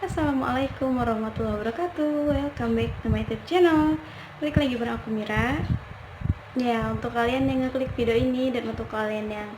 Assalamualaikum warahmatullahi wabarakatuh. Welcome back to my YouTube channel. Balik lagi bareng aku Mira. Ya, untuk kalian yang ngeklik video ini dan untuk kalian yang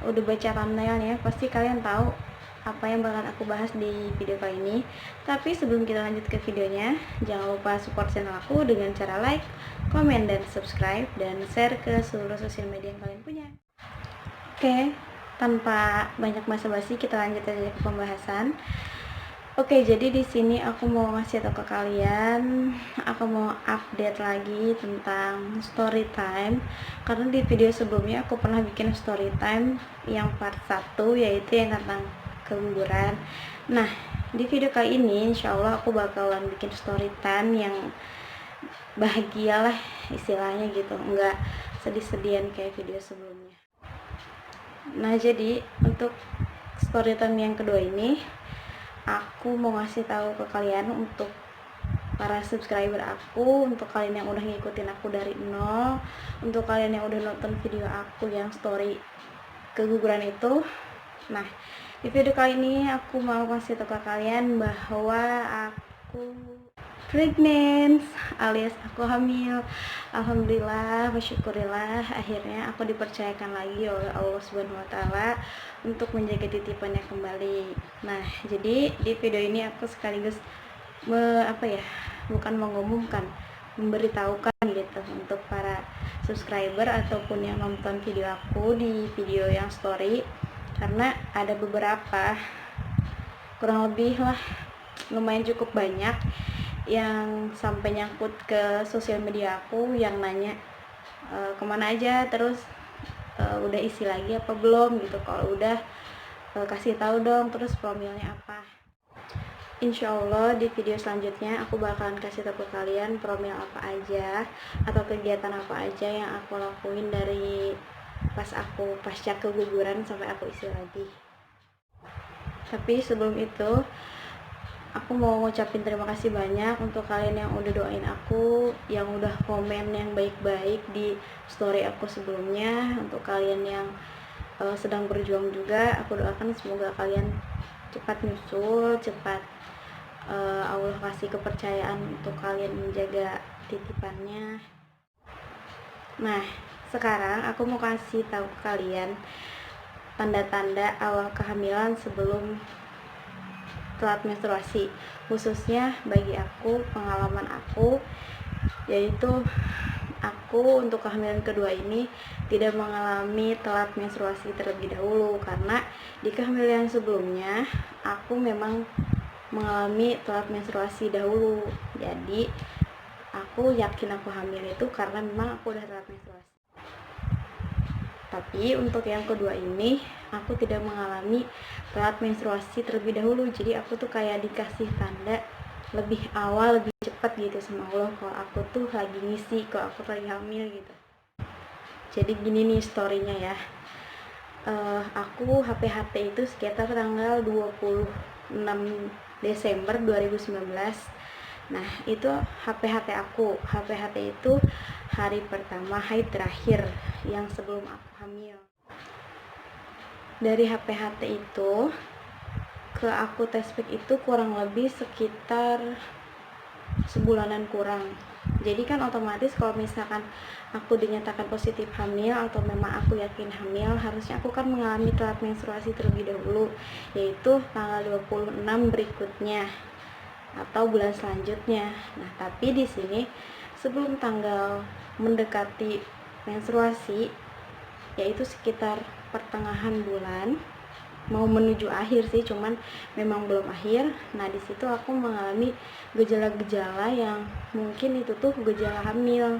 udah baca thumbnailnya, pasti kalian tahu apa yang bakal aku bahas di video kali ini. Tapi sebelum kita lanjut ke videonya, jangan lupa support channel aku dengan cara like, komen, dan subscribe, dan share ke seluruh sosial media yang kalian punya. Oke, tanpa banyak basa-basi kita lanjut aja ke pembahasan. Oke, jadi di sini aku mau ngasih tau ke kalian, aku mau update lagi tentang story time. Karena di video sebelumnya aku pernah bikin story time yang part 1, yaitu yang tentang keguguran. Nah, di video kali ini insya Allah aku bakalan bikin story time yang bahagia lah istilahnya gitu, enggak sedih-sedihan kayak video sebelumnya. Nah, jadi untuk story time yang kedua ini aku mau ngasih tahu ke kalian, untuk para subscriber aku, untuk kalian yang udah ngikutin aku dari nol, untuk kalian yang udah nonton video aku yang story keguguran itu. Nah, di video kali ini aku mau ngasih tahu ke kalian bahwa aku pregnant alias aku hamil. Alhamdulillah, bersyukurillah, akhirnya aku dipercayakan lagi oleh Allah Subhanahu wa taala untuk menjaga titipannya kembali. Nah, jadi di video ini aku sekaligus bukan mengumumkan, memberitahukan gitu untuk para subscriber ataupun yang nonton video aku di video yang story, karena ada beberapa, kurang lebih lah lumayan cukup banyak yang sampai nyangkut ke sosial media aku yang nanya kemana aja, terus udah isi lagi apa belum gitu. Kalau udah, kasih tahu dong, terus promilnya apa. Insya Allah di video selanjutnya aku bakalan kasih tahu ke kalian promil apa aja atau kegiatan apa aja yang aku lakuin dari pas aku pasca keguguran sampai aku isi lagi. Tapi sebelum itu, aku mau ngucapin terima kasih banyak untuk kalian yang udah doain aku, yang udah komen yang baik-baik di story aku sebelumnya. Untuk kalian yang sedang berjuang juga, aku doakan semoga kalian cepat nyusul, cepat Allah kasih kepercayaan untuk kalian menjaga titipannya. Nah, sekarang aku mau kasih tahu ke kalian tanda-tanda awal kehamilan sebelum telat menstruasi, khususnya bagi aku, pengalaman aku, yaitu aku untuk kehamilan kedua ini tidak mengalami telat menstruasi terlebih dahulu, karena di kehamilan sebelumnya aku memang mengalami telat menstruasi dahulu. Jadi aku yakin aku hamil itu karena memang aku udah telat menstruasi. Tapi untuk yang kedua ini aku tidak mengalami telat menstruasi terlebih dahulu. Jadi aku tuh kayak dikasih tanda lebih awal, lebih cepat gitu sama Allah kalau aku tuh lagi ngisi, kalau aku lagi hamil gitu. Jadi gini nih storynya ya. Aku HPHT itu sekitar tanggal 26 Desember 2019. Nah, itu HPHT aku. HPHT itu hari pertama haid terakhir yang sebelum aku hamil. Dari HPHT itu ke aku tes pack itu kurang lebih sekitar sebulanan kurang. Jadi kan otomatis kalau misalkan aku dinyatakan positif hamil atau memang aku yakin hamil, harusnya aku kan mengalami telat menstruasi terlebih dahulu, yaitu tanggal 26 berikutnya atau bulan selanjutnya. Nah, tapi di sini sebelum tanggal mendekati menstruasi, yaitu sekitar pertengahan bulan, mau menuju akhir sih, cuman memang belum akhir. Nah, di situ aku mengalami gejala-gejala yang mungkin itu tuh gejala hamil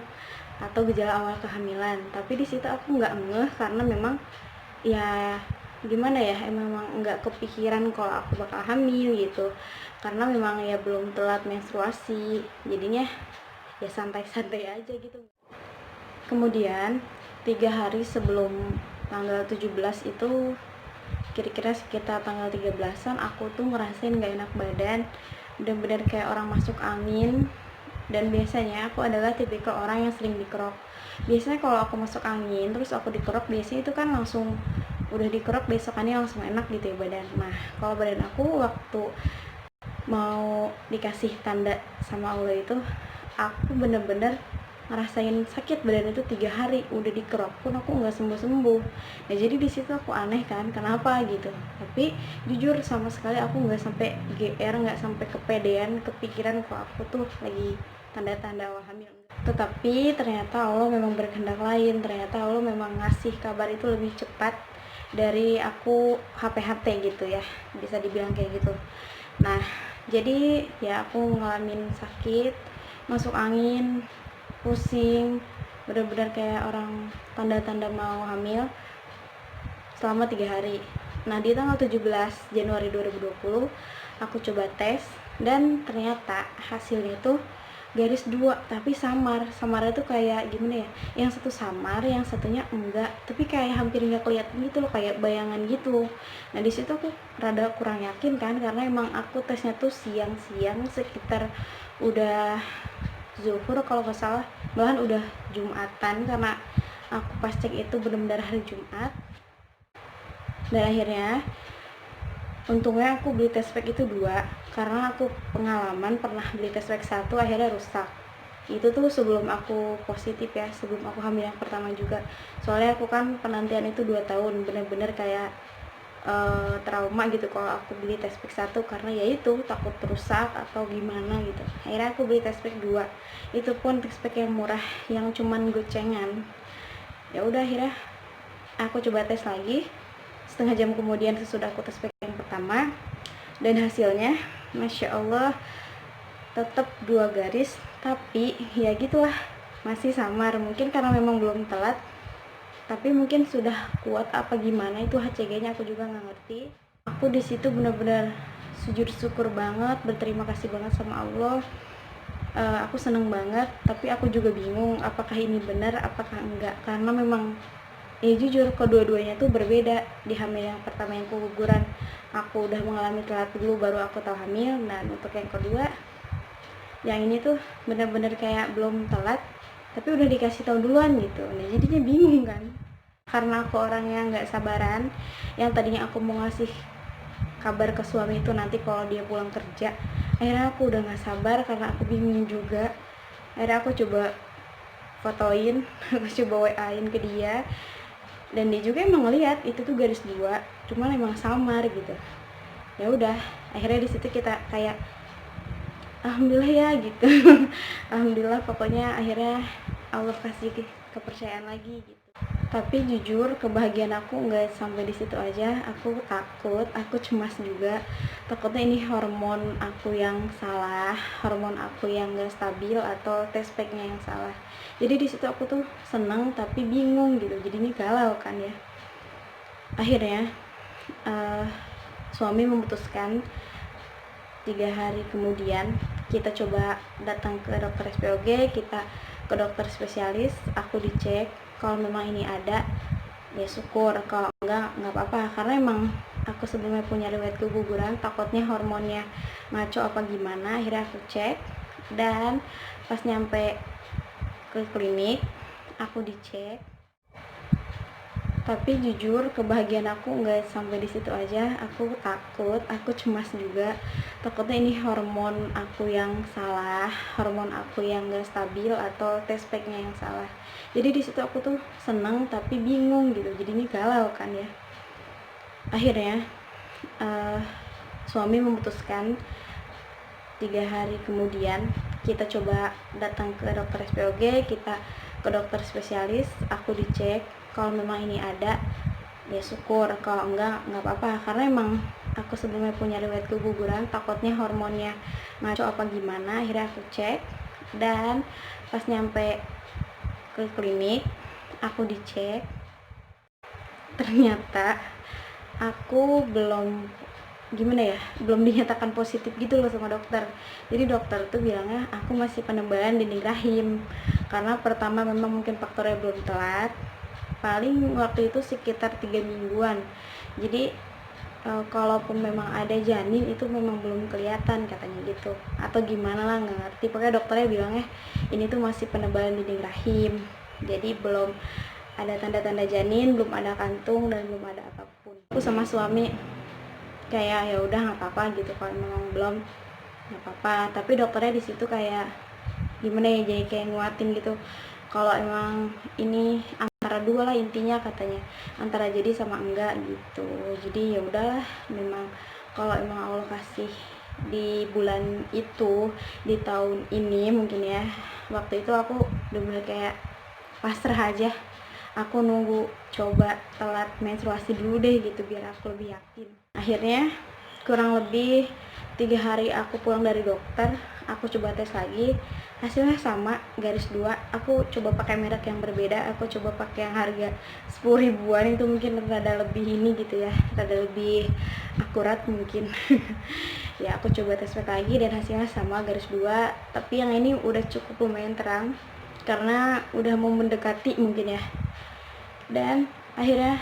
atau gejala awal kehamilan. Tapi di situ aku nggak ngeh karena memang ya gimana ya, memang nggak kepikiran kalau aku bakal hamil gitu, karena memang ya belum telat menstruasi, jadinya ya santai-santai aja gitu. Kemudian 3 hari sebelum tanggal 17 itu, kira-kira sekitar tanggal 13-an, aku tuh ngerasain gak enak badan, bener-bener kayak orang masuk angin. Dan biasanya aku adalah tipikal orang yang sering dikerok. Biasanya kalau aku masuk angin terus aku dikerok, biasanya itu kan langsung udah dikerok besokannya langsung enak gitu ya badan. Nah, kalau badan aku waktu mau dikasih tanda sama Allah itu, aku bener-bener ngerasain sakit badan itu 3 hari, udah dikerok pun aku nggak sembuh-sembuh. Nah jadi di situ aku aneh kan, kenapa gitu. Tapi jujur sama sekali aku nggak sampai GR, nggak sampai kepedean, kepikiran kok aku tuh lagi tanda-tanda awal hamil. Tetapi ternyata Allah memang berkehendak lain, ternyata Allah memang ngasih kabar itu lebih cepat dari aku HP gitu ya, bisa dibilang kayak gitu. Nah jadi ya aku ngalamin sakit, masuk angin, pusing, bener-bener kayak orang tanda-tanda mau hamil selama 3 hari. Nah di tanggal 17 Januari 2020 aku coba tes dan ternyata hasilnya tuh garis 2 tapi samar. Samarnya tuh kayak gimana ya, yang satu samar, yang satunya enggak, tapi kayak hampir nggak kelihatan gitu loh, kayak bayangan gitu. Nah di situ aku rada kurang yakin kan, karena emang aku tesnya tuh siang-siang, sekitar udah zuhur kalau nggak salah, bahkan udah Jumatan, karena aku pas cek itu benar-benar hari Jumat. Dan akhirnya untungnya aku beli test pack itu 2, karena aku pengalaman pernah beli test pack 1 akhirnya rusak. Itu tuh sebelum aku positif ya, sebelum aku hamil yang pertama juga. Soalnya aku kan penantian itu 2 tahun, bener-bener kayak trauma gitu kalau aku beli test pack 1, karena ya itu takut rusak atau gimana gitu. Akhirnya aku beli test pack 2, itu pun test pack yang murah, yang cuman gocengan. Ya udah akhirnya aku coba tes lagi setengah jam kemudian sesudah aku tes pack yang pertama, dan hasilnya Masya Allah tetap 2 garis, tapi ya gitulah, masih samar. Mungkin karena memang belum telat, tapi mungkin sudah kuat apa gimana, itu HCG-nya aku juga nggak ngerti. Aku di situ benar-benar sujud syukur banget, berterima kasih banget sama Allah. Aku seneng banget, tapi aku juga bingung apakah ini benar apakah enggak, karena memang ya jujur kedua-duanya tuh berbeda. Di hamil yang pertama yang keguguran, aku udah mengalami telat dulu baru aku tahu hamil. Dan untuk yang kedua, yang ini tuh bener-bener kayak belum telat tapi udah dikasih tahu duluan gitu. Nah jadinya bingung kan, karena aku orangnya nggak sabaran. Yang tadinya aku mau ngasih kabar ke suami itu nanti kalau dia pulang kerja, akhirnya aku udah nggak sabar karena aku bingung juga. Akhirnya aku coba fotoin aku coba WA-in ke dia, dan dia juga emang ngeliat itu tuh garis 2, cuman emang samar gitu. Ya udah akhirnya di situ kita kayak alhamdulillah ya gitu. Alhamdulillah, pokoknya akhirnya Allah kasih kepercayaan lagi gitu. Tapi jujur kebahagiaan aku nggak sampai di situ aja. Aku takut, aku cemas juga. Takutnya ini hormon aku yang salah, hormon aku yang nggak stabil, atau test packnya yang salah. Jadi di situ aku tuh seneng tapi bingung gitu. Jadinya galau kan ya. Akhirnya suami memutuskan 3 hari kemudian kita coba datang ke dokter SPOG, kita ke dokter spesialis, aku dicek. Kalau memang ini ada, ya syukur. Kalau enggak, nggak apa-apa. Karena emang aku sebelumnya punya riwayat keguguran, takutnya hormonnya ngaco apa gimana. Akhirnya aku cek, dan pas nyampe ke klinik, aku dicek. Tapi jujur kebahagiaan aku nggak sampai di situ aja. Aku takut, aku cemas juga. Takutnya ini hormon aku yang salah, hormon aku yang nggak stabil, atau test packnya yang salah. Jadi di situ aku tuh seneng tapi bingung gitu. Jadinya galau kan ya. Akhirnya suami memutuskan 3 hari kemudian kita coba datang ke dokter SPOG, kita ke dokter spesialis, aku dicek. Kalau memang ini ada, ya syukur. Kalau enggak, nggak apa-apa. Karena emang aku sebelumnya punya riwayat keguguran, takutnya hormonnya ngaco apa gimana. Akhirnya aku cek, dan pas nyampe ke klinik, aku dicek. Ternyata aku belum dinyatakan positif gitu loh sama dokter. Jadi dokter tuh bilangnya aku masih penebalan dinding rahim, karena pertama memang mungkin faktornya belum telat, paling waktu itu sekitar 3 mingguan. Jadi kalaupun memang ada janin itu memang belum kelihatan katanya gitu, atau gimana lah, nggak ngerti. Pokoknya dokternya bilangnya ini tuh masih penebalan dinding rahim, jadi belum ada tanda-tanda janin, belum ada kantung, dan belum ada apapun. Aku sama suami kayak ya udah nggak apa-apa gitu kalau memang belum. nggak apa-apa. Tapi dokternya di situ kayak gimana ya, jadi kayak nguatin gitu, kalau emang ini antara dua lah intinya katanya, antara jadi sama enggak gitu. Jadi ya udahlah, memang kalau emang Allah kasih di bulan itu, di tahun ini mungkin ya, waktu itu aku bener-bener kayak pasrah aja, aku nunggu coba telat menstruasi dulu deh gitu biar aku lebih yakin. Akhirnya kurang lebih 3 hari aku pulang dari dokter, aku coba tes lagi, hasilnya sama, garis 2. Aku coba pakai merek yang berbeda, aku coba pakai yang harga 10 ribuan, itu mungkin rada lebih ini gitu ya, rada lebih akurat mungkin. Ya aku coba tes lagi dan hasilnya sama, garis 2, tapi yang ini udah cukup lumayan terang karena udah mau mendekati mungkin ya. Dan akhirnya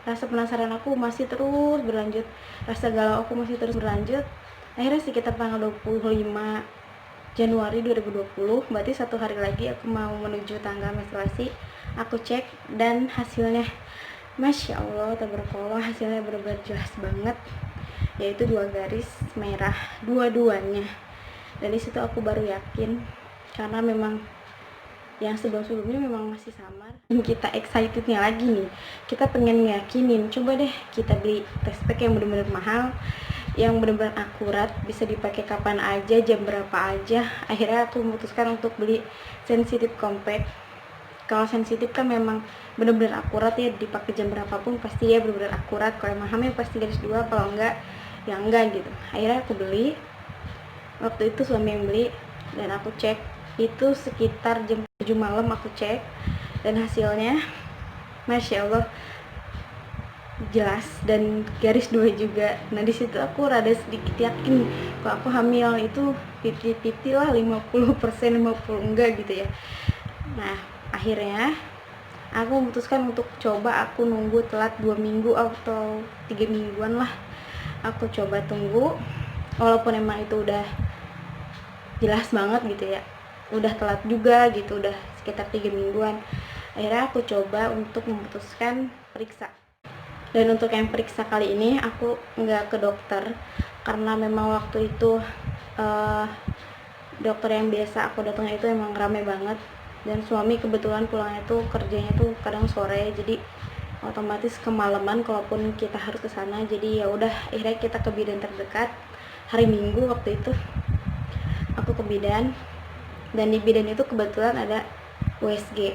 rasa penasaran aku masih terus berlanjut, rasa galau aku masih terus berlanjut. Akhirnya sekitar tanggal 25 Januari 2020, berarti 1 hari lagi aku mau menuju tanggal menstruasi, aku cek dan hasilnya Masya Allah, tabarakallah, hasilnya benar-benar jelas banget, yaitu 2 garis merah dua-duanya. Dari situ aku baru yakin, karena memang yang sebelum-sebelumnya memang masih samar. Kita excitednya lagi nih, kita pengen yakinin, coba deh kita beli test pack yang benar-benar mahal, yang benar-benar akurat, bisa dipakai kapan aja, jam berapa aja. Akhirnya aku memutuskan untuk beli sensitive compact. Kalau sensitif kan memang benar-benar akurat ya, dipakai jam berapapun pasti ya benar-benar akurat. Kalau yang hamil pasti garis 2, kalau enggak ya enggak gitu. Akhirnya aku beli, waktu itu suami yang beli, dan aku cek itu sekitar jam 7 malam aku cek, dan hasilnya Masya Allah jelas dan garis 2 juga. Nah di situ aku rada sedikit yakin kalau aku hamil, itu 50-50 lah, 50% 50 enggak gitu ya. Nah akhirnya aku memutuskan untuk coba aku nunggu telat 2 minggu atau 3 mingguan lah, aku coba tunggu, walaupun emang itu udah jelas banget gitu ya, udah telat juga gitu, udah sekitar 3 mingguan. Akhirnya aku coba untuk memutuskan periksa. Dan untuk yang periksa kali ini aku nggak ke dokter, karena memang waktu itu dokter yang biasa aku datang itu emang rame banget, dan suami kebetulan pulangnya tuh kerjanya tuh kadang sore, jadi otomatis kemalaman kalaupun kita harus ke sana. Jadi ya udah, akhirnya kita ke bidan terdekat hari Minggu. Waktu itu aku ke bidan, dan di bidan itu kebetulan ada USG,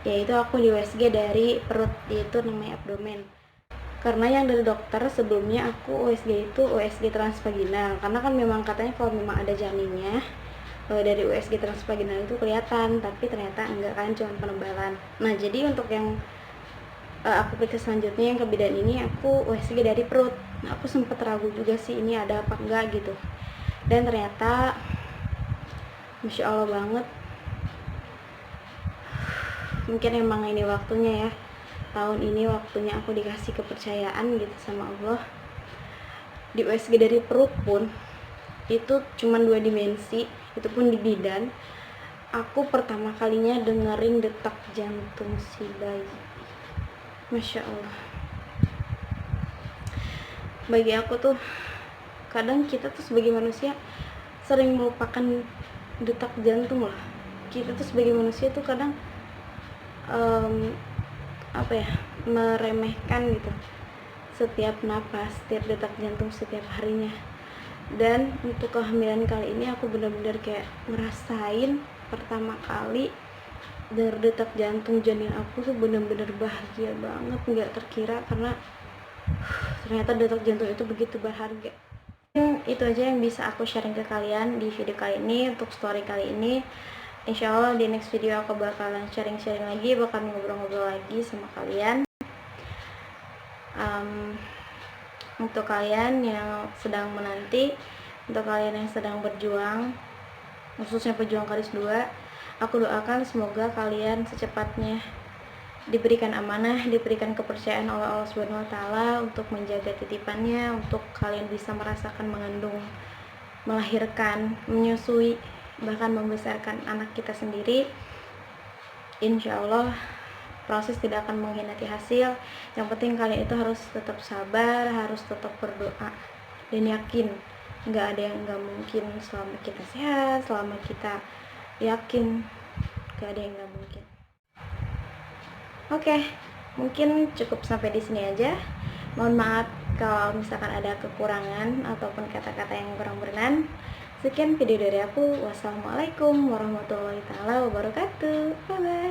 yaitu aku di USG dari perut, yaitu namanya abdomen. Karena yang dari dokter sebelumnya aku USG itu USG transvaginal, karena kan memang katanya kalau memang ada janinnya dari USG transvaginal itu kelihatan, tapi ternyata enggak kan, cuma penebalan. Nah jadi untuk yang aku periksa selanjutnya yang ke bidan ini, aku USG dari perut. Nah, aku sempat ragu juga sih ini ada apa enggak gitu, dan ternyata Masya Allah banget, mungkin emang ini waktunya ya, tahun ini waktunya aku dikasih kepercayaan gitu sama Allah. Di USG dari perut pun itu cuma 2 dimensi, itu pun di bidan. Aku pertama kalinya dengerin detak jantung si bayi. Masya Allah, bagi aku tuh, kadang kita tuh sebagai manusia sering melupakan detak jantung lah. Kita tuh sebagai manusia tuh kadang apa ya, meremehkan gitu setiap napas, setiap detak jantung setiap harinya. Dan untuk kehamilan kali ini aku benar-benar kayak ngerasain pertama kali detak jantung janin aku tuh benar-benar bahagia banget, nggak terkira, karena ternyata detak jantung itu begitu berharga. Itu aja yang bisa aku sharing ke kalian di video kali ini, untuk story kali ini. Insya Allah di next video aku bakalan sharing-sharing lagi, bakal ngobrol-ngobrol lagi sama kalian. Untuk kalian yang sedang menanti, untuk kalian yang sedang berjuang, khususnya pejuang garis 2, aku doakan semoga kalian secepatnya diberikan amanah, diberikan kepercayaan oleh Allah Subhanahu wa Ta'ala untuk menjaga titipannya, untuk kalian bisa merasakan mengandung, melahirkan, menyusui, bahkan membesarkan anak kita sendiri. Insya Allah proses tidak akan mengkhianati hasil. Yang penting kalian itu harus tetap sabar, harus tetap berdoa, dan yakin nggak ada yang nggak mungkin selama kita sehat, selama kita yakin, nggak ada yang nggak mungkin. Oke, mungkin cukup sampai di sini aja. Mohon maaf kalau misalkan ada kekurangan ataupun kata-kata yang kurang berkenan. Sekian video dari aku. Wassalamualaikum warahmatullahi wabarakatuh. Bye bye.